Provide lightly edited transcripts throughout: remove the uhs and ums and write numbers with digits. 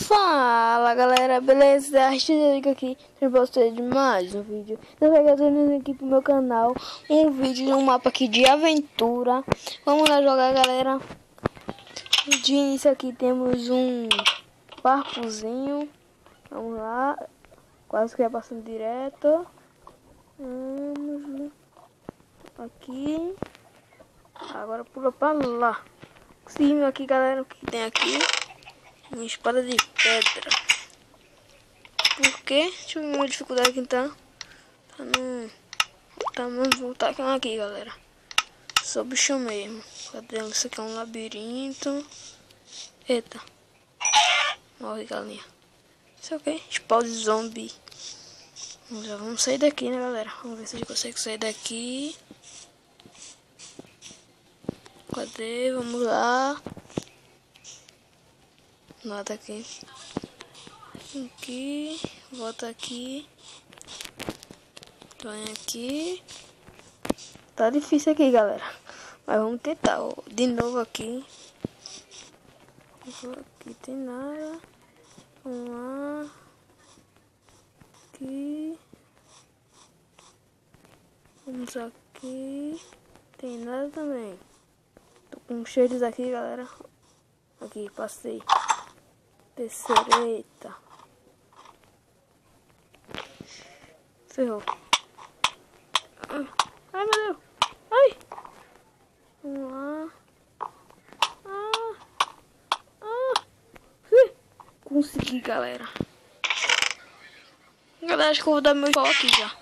Fala galera, beleza? Artilheiro aqui para vocês de mais um vídeo. Eu tô trazendo aqui pro meu canal um vídeo de um mapa aqui de aventura. Vamos lá jogar, galera. De início aqui temos um barcozinho. Vamos lá, quase que é passando direto. Vamos aqui. Agora pula para lá. Sim, aqui galera, o que tem aqui? Uma espada de pedra. Por quê? Deixa eu ver uma dificuldade aqui então. Vamos voltar aqui, galera. Só bicho mesmo. Cadê? Isso aqui é um labirinto. Eita. Morre, galinha. Isso aqui é o quê? Spawn de zombie. Já vamos sair daqui, né, galera? Vamos ver se a gente consegue sair daqui. Cadê? Vamos lá. Nada aqui. Aqui. Volta aqui. Vem aqui. Tá difícil aqui, galera. Mas vamos tentar. Ó. De novo aqui. Aqui tem nada. Vamos lá. Aqui. Vamos aqui. Tem nada também. Tô com cheiros aqui, galera. Aqui, passei. Terceira, eita. Ferrou. Ai, meu Deus. Ai. Vamos lá. Consegui, galera. Galera, acho que eu vou dar meu pau aqui já.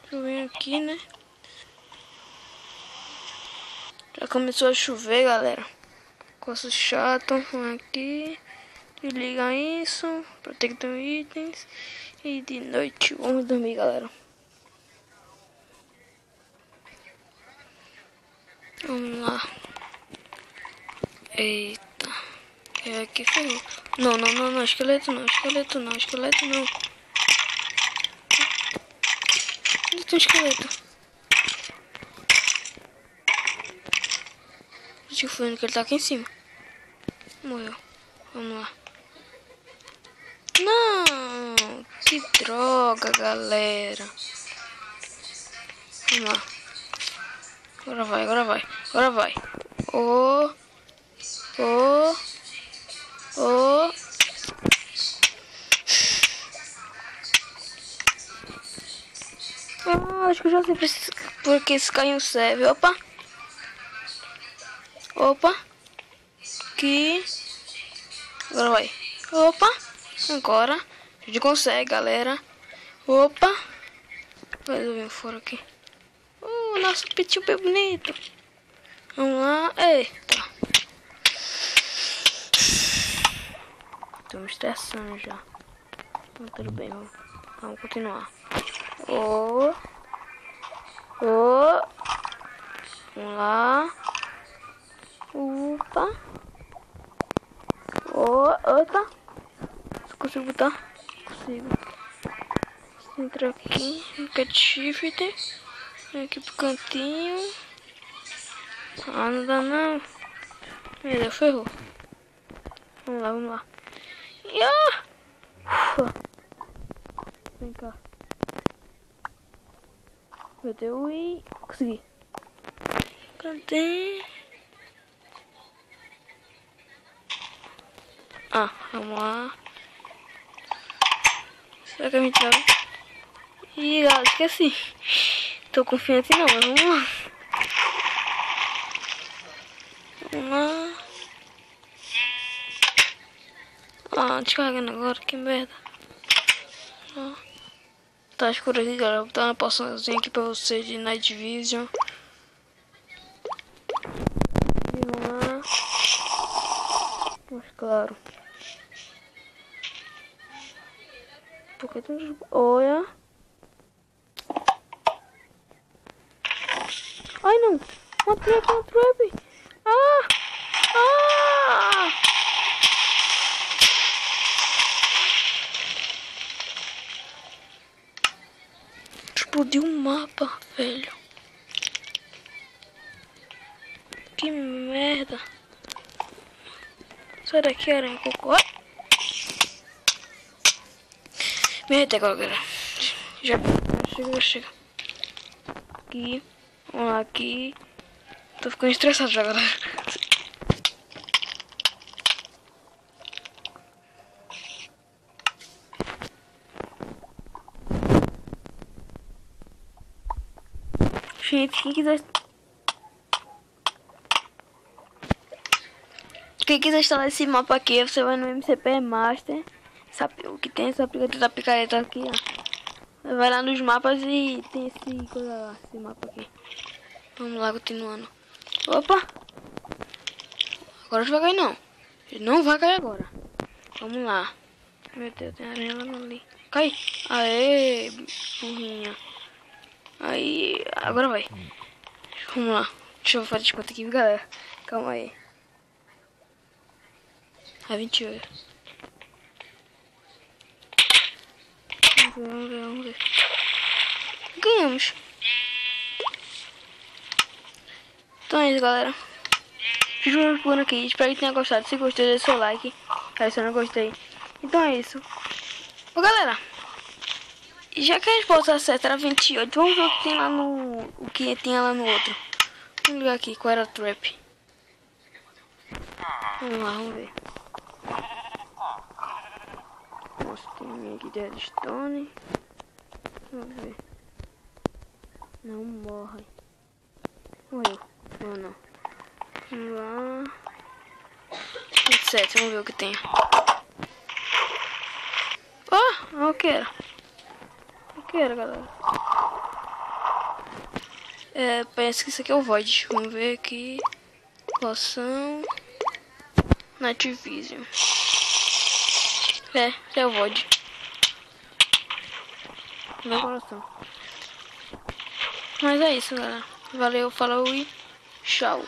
Deixa eu vir aqui, né? Já começou a chover, galera. Coisa chata. Vamos aqui. Desliga isso. Pra ter que ter itens. E de noite vamos dormir, galera. Vamos lá. Eita. É aqui ferrou. Não. Esqueleto não. Onde tem um esqueleto? Deixa eu ver que ele tá aqui em cima. Morreu. Vamos lá. Não! Que droga, galera. Vamos lá. Agora vai. Oh. Acho que eu já sei porque esse canhão serve. Opa. Aqui. Agora vai. Agora. A gente consegue, galera. Opa. Vai eu venho fora aqui. Nosso pitinho bem bonito. Vamos lá. Eita. Tô me estressando já. Mas tudo bem, vamos continuar. Vamos lá. Opa. Consigo botar? Consigo. Entra aqui. Cat shift. Vem aqui pro cantinho. Não dá não. Meu Deus, ferrou. Vamos lá. Vem cá. Meu Deus, ui. Consegui. Cadê? Vamos lá. Será que a gente vai? Ih, galera, esqueci. Tô confiante não, mas vamos lá. Descarregando agora, que merda. Tá escuro aqui, galera. Vou dar uma poçãozinha aqui pra vocês de Night Vision. E vamos lá. Mas claro. Porque tem... Olha. Ai, não. Uma trap. Explodiu um mapa, velho. Que merda. Sai daqui, aranha cocô. Me retei agora, galera. Já chega. Aqui. Vamos lá, aqui. Tô ficando estressado já, galera. Gente, quem quiser instalar esse mapa aqui, você vai no MCP Master. O que tem esse aplicativo da picareta aqui, ó. Vai lá nos mapas e tem esse coisa lá, esse mapa aqui. Vamos lá, continuando. Opa! Agora não vai cair não. Ele não vai cair agora. Vamos lá. Meu Deus, tem aranha lá ali. Cai! Aê, burrinha. Aí, agora vai. Vamos lá. Deixa eu fazer de conta aqui, galera. Calma aí. A 28. Vamos ver. Ganhamos. Então é isso, galera. Fiz um plano aqui. Espero que tenha gostado. Se gostou, deixa seu like. Se eu não gostei. Então é isso. Ô, galera. Já que a resposta certa era 28, vamos ver o que tem lá no... O que tinha lá no outro. Vamos ligar aqui, qual era a trap. Vamos lá, vamos ver. Nossa, tem aqui de redstone. Vamos ver. Não morre. Morreu. Não. Vamos lá. 27, vamos ver o que tem. Oh, o que era? Galera. Parece que isso aqui é o Void. Vamos ver aqui. Poção. Night Vision. É o Void. Meu coração. Mas é isso, galera. Valeu, falou e tchau.